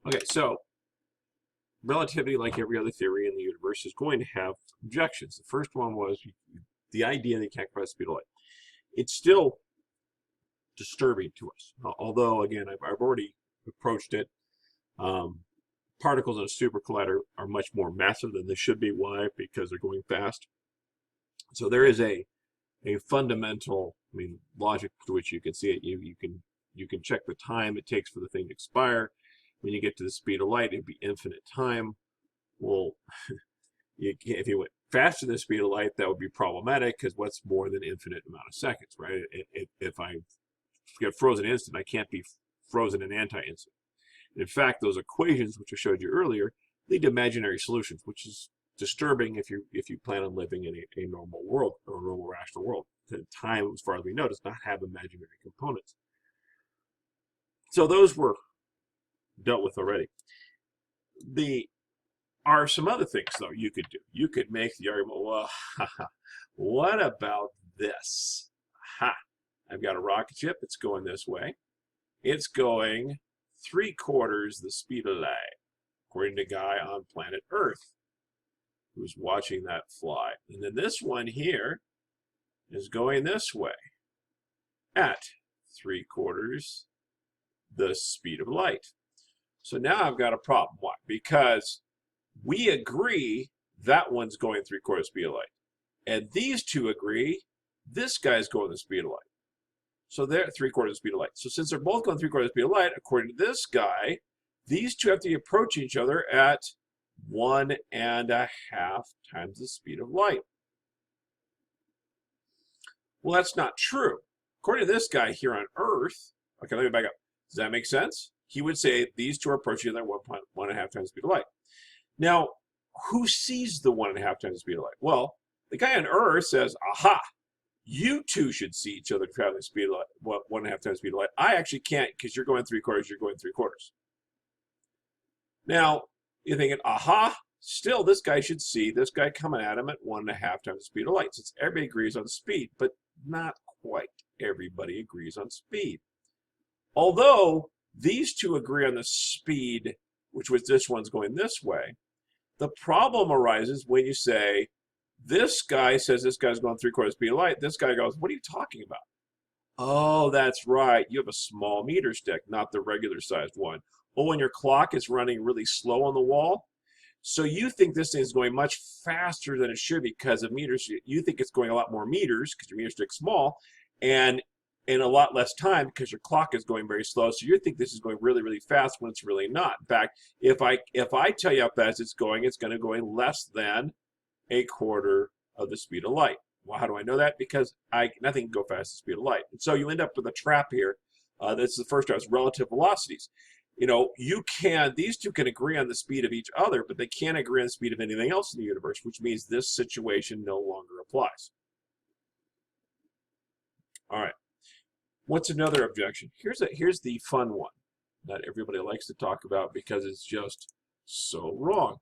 Okay, so relativity, like every other theory in the universe, is going to have objections. The first one was the idea that you can't compress the speed of light. It's still disturbing to us, although, again, I've already approached it. Um, Particles in a super collider are much more massive than they should be. Why? Because they're going fast. So there is a fundamental, logic to which you can see it. You can check the time it takes for the thing to expire. When you get to the speed of light, it'd be infinite time. Well, if you went faster than the speed of light, that would be problematic because what's more than infinite amount of seconds, right? If I get frozen instant, I can't be frozen in anti-instant. In fact, those equations, which I showed you earlier, lead to imaginary solutions, which is disturbing if you plan on living in a normal world or a normal rational world. The time, as far as we know, does not have imaginary components. So those were dealt with already. There are some other things, though, you could do. You could make the argument, well, what about this? Ha! I've got a rocket ship. It's going this way. It's going 3/4 the speed of light, according to a guy on planet Earth who's watching that fly. And then this one here is going this way at 3/4 the speed of light. So now I've got a problem. Why? Because we agree that one's going 3/4 speed of light. And these two agree this guy's going the speed of light. So they're 3/4 speed of light. So since they're both going 3/4 speed of light, according to this guy, these two have to be approaching each other at 1.5 times the speed of light. Well, that's not true. According to this guy here on Earth, okay, let me back up. Does that make sense? He would say these two are approaching each other at 1.5 times the speed of light. Now, who sees the 1.5 times the speed of light? Well, the guy on Earth says, aha, you two should see each other traveling the speed of light, 1.5 times the speed of light. I actually can't because you're going 3/4, you're going 3/4. Now, you're thinking, aha, still this guy should see this guy coming at him at 1.5 times the speed of light, since everybody agrees on speed, but not quite everybody agrees on speed. Although these two agree on the speed, which was this one's going this way, the problem arises when you say, this guy says this guy's going 3/4 speed of light. This guy goes, what are you talking about? Oh, that's right. You have a small meter stick, not the regular sized one. Oh, and your clock is running really slow on the wall. So you think this thing is going much faster than it should because of meters. You think it's going a lot more meters because your meter stick's small, and in a lot less time because your clock is going very slow. So you think this is going really, really fast when it's really not. In fact, if I tell you how fast it's going to go in less than 1/4 of the speed of light. Well, how do I know that? Because nothing can go fast as the speed of light. And so you end up with a trap here. This is the first one, is relative velocities. These two can agree on the speed of each other, but they can't agree on the speed of anything else in the universe, which means this situation no longer applies. All right. What's another objection? Here's the fun one that everybody likes to talk about because it's just so wrong.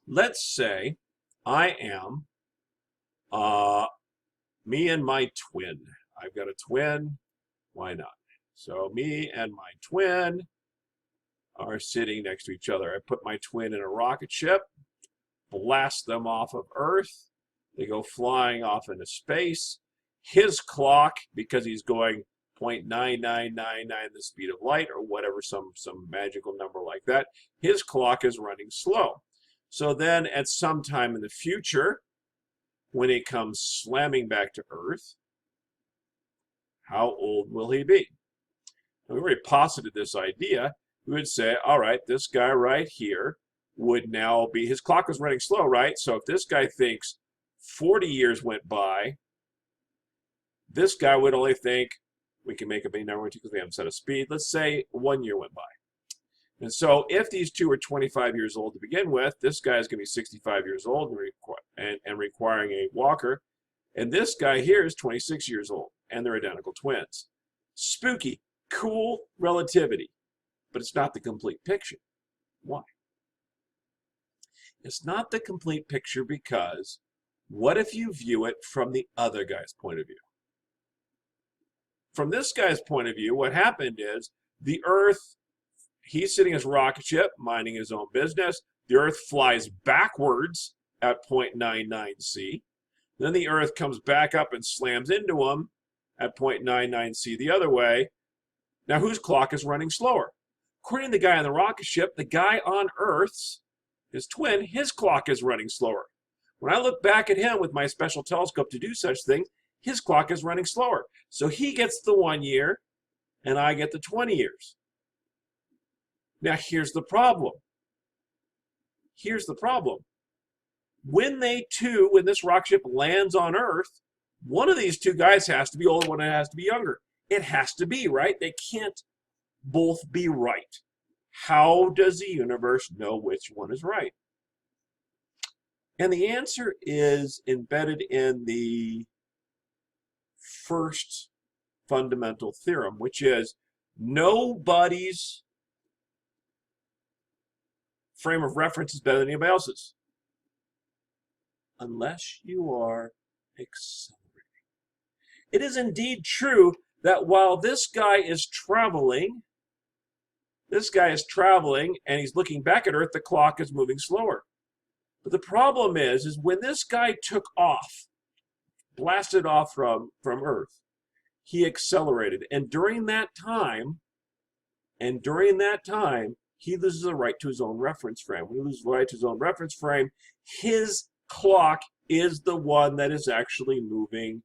Let's say I am me and my twin. I've got a twin. Why not? So me and my twin are sitting next to each other. I put my twin in a rocket ship, blast them off of Earth. They go flying off into space. His clock, because he's going 0.9999 the speed of light or whatever, some magical number like that, his clock is running slow. So then at some time in the future, when he comes slamming back to Earth, how old will he be? Now, we already posited this idea. We would say, all right, this guy right here would now be, his clock was running slow, right? So if this guy thinks 40 years went by, this guy would only think, we can make a big number because we haven't set a speed, let's say 1 year went by. And so if these two are 25 years old to begin with, this guy is going to be 65 years old and requiring a walker. And this guy here is 26 years old, and they're identical twins. Spooky, cool relativity, but it's not the complete picture. Why? It's not the complete picture because what if you view it from the other guy's point of view? from this guy's point of view, what happened is the Earth, he's sitting in his rocket ship, minding his own business. The Earth flies backwards at 0.99 C. Then the Earth comes back up and slams into him at 0.99 C the other way. Now, whose clock is running slower? According to the guy on the rocket ship, the guy on Earth's, his twin, his clock is running slower. When I look back at him with my special telescope to do such things, his clock is running slower. So he gets the 1 year, and I get the 20 years. Now, here's the problem. Here's the problem. When this rocket ship lands on Earth, one of these two guys has to be older, one has to be younger. It has to be, right? They can't both be right. How does the universe know which one is right? And the answer is embedded in the first fundamental theorem, which is nobody's frame of reference is better than anybody else's, unless you are accelerating. It is indeed true that while this guy is traveling and he's looking back at Earth, the clock is moving slower. But the problem is when this guy took off, blasted off from Earth, he accelerated. And during that time, he loses the right to his own reference frame. When he loses the right to his own reference frame, his clock is the one that is actually moving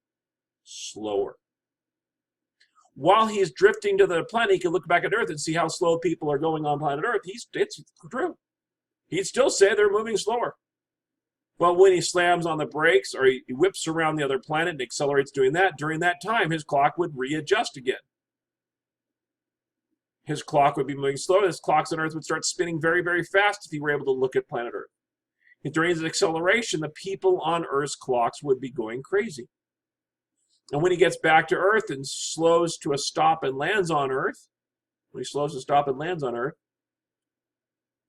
slower. While he's drifting to the planet, he can look back at Earth and see how slow people are going on planet Earth. It's true. He'd still say they're moving slower. But when he slams on the brakes or he whips around the other planet and accelerates doing that, during that time, his clock would readjust again. His clock would be moving slower. His clocks on Earth would start spinning very, very fast if he were able to look at planet Earth. And during his acceleration, the people on Earth's clocks would be going crazy. And when he gets back to Earth and slows to a stop and lands on Earth,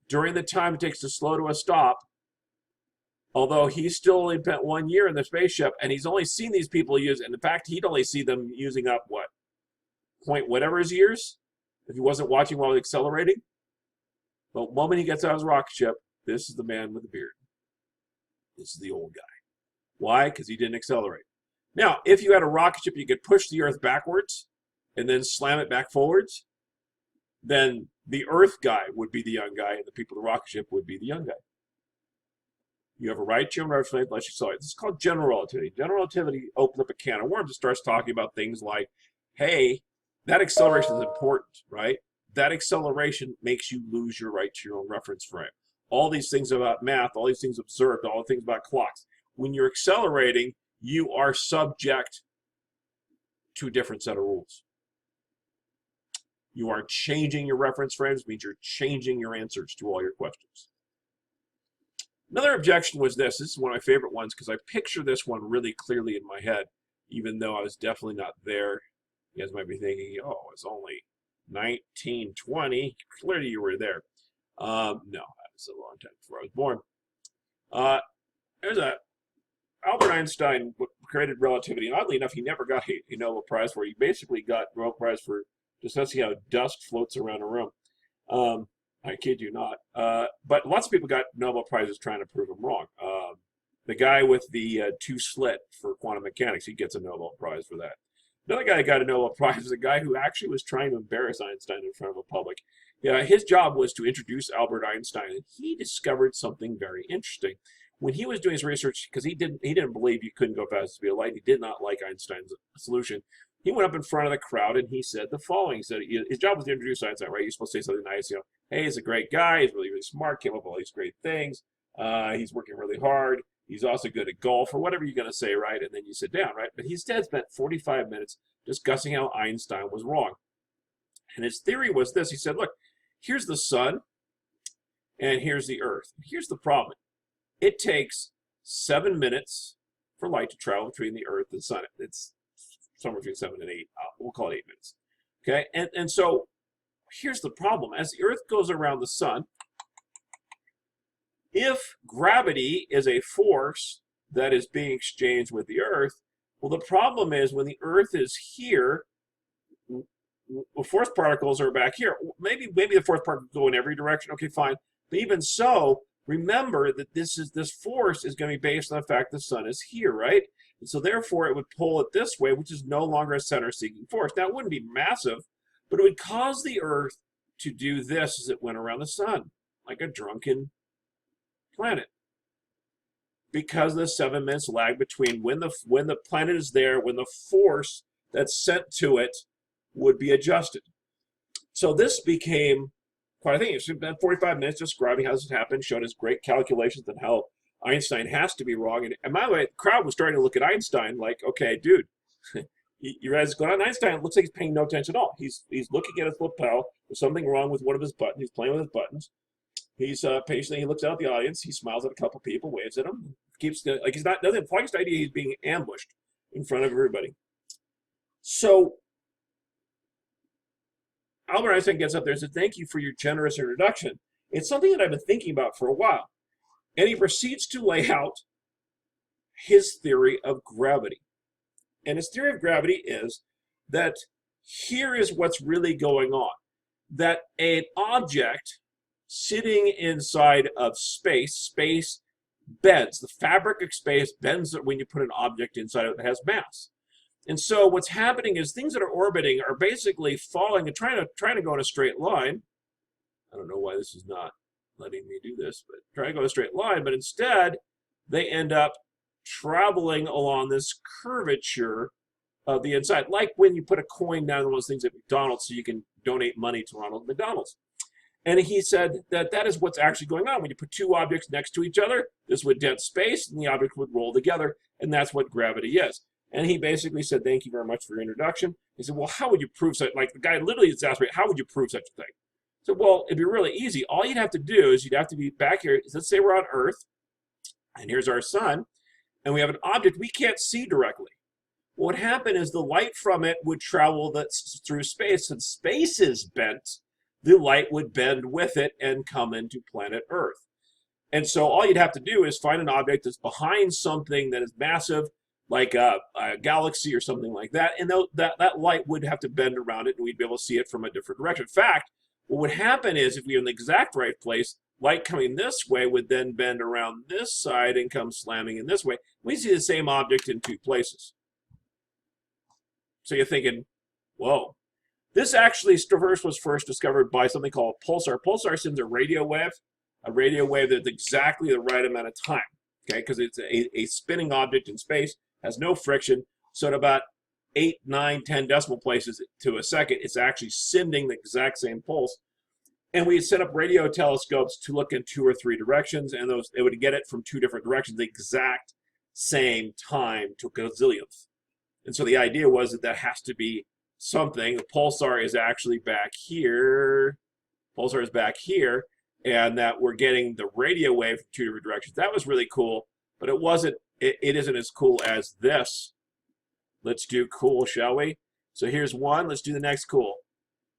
during the time it takes to slow to a stop, although he's still only spent 1 year in the spaceship, and he's only seen these people use, and in fact, he'd only see them using up, what, point whatever his years, if he wasn't watching while accelerating. But the moment he gets out of his rocket ship, this is the man with the beard. This is the old guy. Why? Because he didn't accelerate. Now, if you had a rocket ship, you could push the Earth backwards and then slam it back forwards, then the Earth guy would be the young guy, and the people in the rocket ship would be the young guy. You have a right to your own reference frame unless you accelerate. This is called general relativity. General relativity opens up a can of worms and starts talking about things like, hey, that acceleration is important, right? That acceleration makes you lose your right to your own reference frame. All these things about math, all these things observed, all the things about clocks. When you're accelerating, you are subject to a different set of rules. You are changing your reference frames, means you're changing your answers to all your questions. Another objection was this. This is one of my favorite ones because I picture this one really clearly in my head, even though I was definitely not there. You guys might be thinking, oh, it's only 1920. Clearly you were there. No, that was a long time before I was born. Albert Einstein created relativity, and oddly enough, he never got a Nobel Prize for it. He basically got a Nobel Prize for discussing how dust floats around a room. I kid you not. But lots of people got Nobel Prizes trying to prove him wrong. The guy with the two slit for quantum mechanics, he gets a Nobel Prize for that. Another guy that got a Nobel Prize was a guy who actually was trying to embarrass Einstein in front of a public. Yeah, his job was to introduce Albert Einstein, and he discovered something very interesting. When he was doing his research, because he didn't believe you couldn't go fast as the speed of light, he did not like Einstein's solution. He went up in front of the crowd and he said the following. He said his job was to introduce Einstein, right? You're supposed to say something nice, hey, he's a great guy, he's really, really smart, came up with all these great things, he's working really hard, he's also good at golf, or whatever you're going to say, right? And then you sit down, right? But he instead spent 45 minutes discussing how Einstein was wrong. And his theory was this. He said, look, here's the sun, and here's the earth. Here's the problem. It takes 7 minutes for light to travel between the earth and the sun. It's somewhere between 7 and 8. We'll call it 8 minutes. Okay, and so here's the problem. As the earth goes around the sun, if gravity is a force that is being exchanged with the earth, well, the problem is when the earth is here, force particles are back here. Maybe the force particles go in every direction. Okay, fine. But even so, remember that this force is going to be based on the fact the sun is here, right? And so therefore, it would pull it this way, which is no longer a center-seeking force. Now, it wouldn't be massive, but it would cause the Earth to do this as it went around the sun, like a drunken planet, because of the 7 minutes lag between when the planet is there, when the force that's sent to it would be adjusted. So this became quite a thing. It's been 45 minutes describing how this happened, showing his great calculations and how Einstein has to be wrong. And by the way, the crowd was starting to look at Einstein like, okay, dude, you realize what's going on? Einstein looks like he's paying no attention at all. He's looking at his lapel. There's something wrong with one of his buttons. He's playing with his buttons. He's patiently, he looks out at the audience. He smiles at a couple people, waves at them, keeps like he's not doesn't have the slightest idea he's being ambushed in front of everybody. So Albert Einstein gets up there and says, "Thank you for your generous introduction. It's something that I've been thinking about for a while." And he proceeds to lay out his theory of gravity. And his theory of gravity is that here is what's really going on. That an object sitting inside of space bends. The fabric of space bends when you put an object inside of it that has mass. And so what's happening is things that are orbiting are basically falling and trying to go in a straight line. I don't know why this is not letting me do this, but trying to go in a straight line, but instead they end up traveling along this curvature of the inside, like when you put a coin down on those things at McDonald's so you can donate money to Ronald McDonald's. And he said that is what's actually going on. When you put two objects next to each other, this would dent space and the object would roll together, and that's what gravity is. And he basically said, "Thank you very much for your introduction." He said, "Well, how would you prove such?" Like the guy literally just asked me, "How would you prove such a thing?" So, well, it'd be really easy. All you'd have to do is you'd have to be back here. Let's say we're on Earth, and here's our sun, and we have an object we can't see directly. What would happen is the light from it would travel through space. Since space is bent, the light would bend with it and come into planet Earth. And so all you'd have to do is find an object that's behind something that is massive, like a galaxy or something like that, and that light would have to bend around it, and we'd be able to see it from a different direction. In fact, what would happen is if we were in the exact right place, light coming this way would then bend around this side and come slamming in this way. We see the same object in two places. So you're thinking, whoa. This actually was first discovered by something called a pulsar. Pulsar sends a radio wave that's exactly the right amount of time, okay? Because it's a spinning object in space, has no friction, so at about 8, 9, 10 decimal places to a second, it's actually sending the exact same pulse. And we set up radio telescopes to look in 2 or 3 directions, and it would get it from 2 different directions, the exact same time to a gazillionth. And so the idea was that has to be something. The pulsar is actually back here. Pulsar is back here, and that we're getting the radio wave from 2 different directions. That was really cool, but it wasn't. It isn't as cool as this. Let's do cool, shall we? So here's one. Let's do the next cool.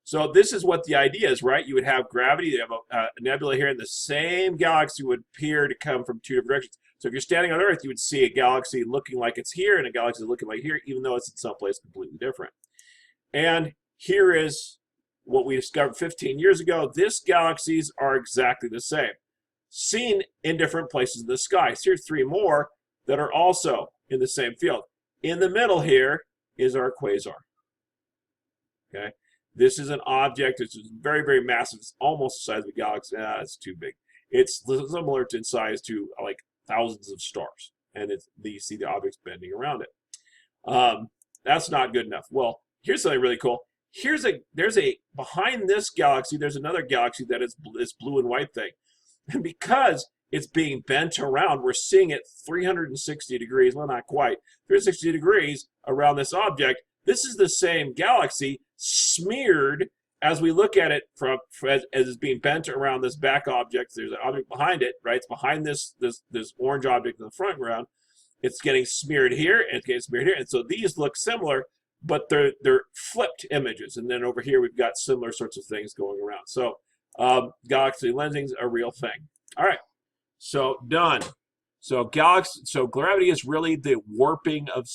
So this is what the idea is, right? You would have gravity. You have a nebula here, and the same galaxy would appear to come from 2 different directions. So if you're standing on Earth, you would see a galaxy looking like it's here and a galaxy looking like here, even though it's in someplace completely different. And here is what we discovered 15 years ago. These galaxies are exactly the same, seen in different places in the sky. So here's 3 more that are also in the same field. In the middle here is our quasar. Okay, this is an object. It's very, very massive. It's almost the size of a galaxy. It's too big. It's similar in size to like thousands of stars, and you see the objects bending around it. That's not good enough. Well, here's something really cool. There's a behind this galaxy. There's another galaxy that is this blue and white thing, and because it's being bent around, we're seeing it 360 degrees. Well, not quite 360 degrees around this object. This is the same galaxy smeared as we look at it as it's being bent around this back object. There's an object behind it, right? It's behind this orange object in the front ground. It's getting smeared here, and it's getting smeared here. And so these look similar, but they're flipped images. And then over here, we've got similar sorts of things going around. So galaxy lensing's a real thing. All right, so done. So gravity is really the warping of